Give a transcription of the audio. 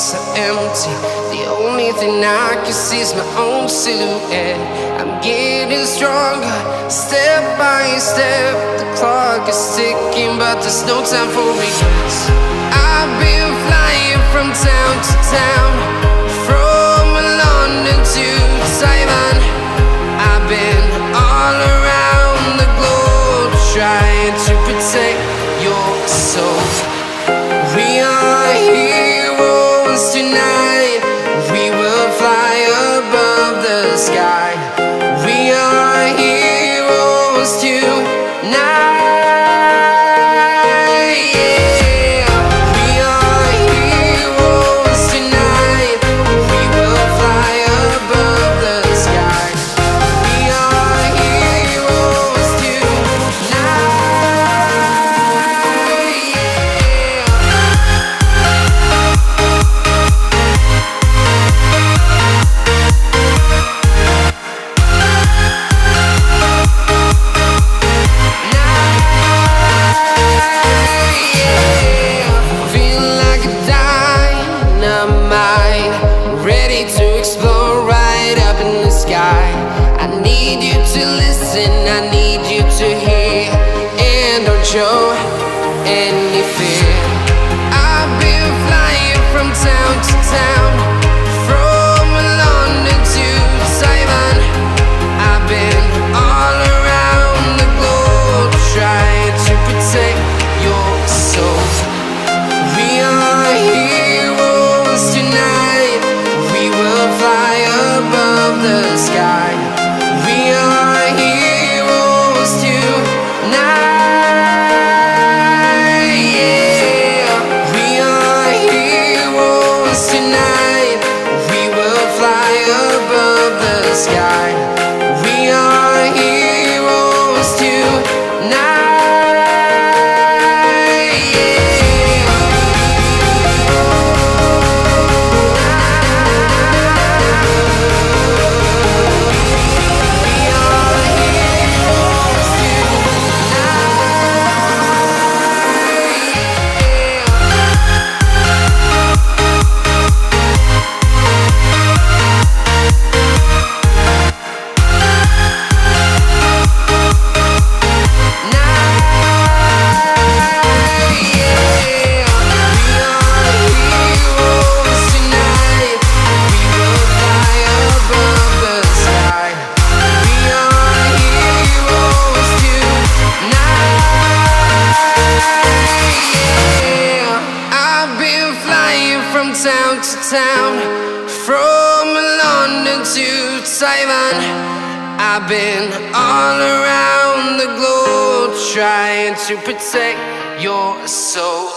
so empty. The only thing I can see is my own silhouette. I'm getting stronger, step by step. The clock is ticking, but there's no time for regrets. I've been flying from town to town, from London to Taiwan. I've been all around the globe, trying to protect your soul. We are heroes tonight. We will fly above the sky. We are heroes tonight. To explore right up in the sky. I need you to listen, I need you to hear, and don't show any fear. I've been flying from town to town, from London to Taiwan. I've been all around the globe, trying to protect your soul. We are heroes tonight. We will fly above the sky. We are heroes tonight. Yeah, we are heroes tonight. We will fly above the sky. We are heroes tonight. From town to town, from London to Taiwan. I've been all around the globe, trying to protect your soul.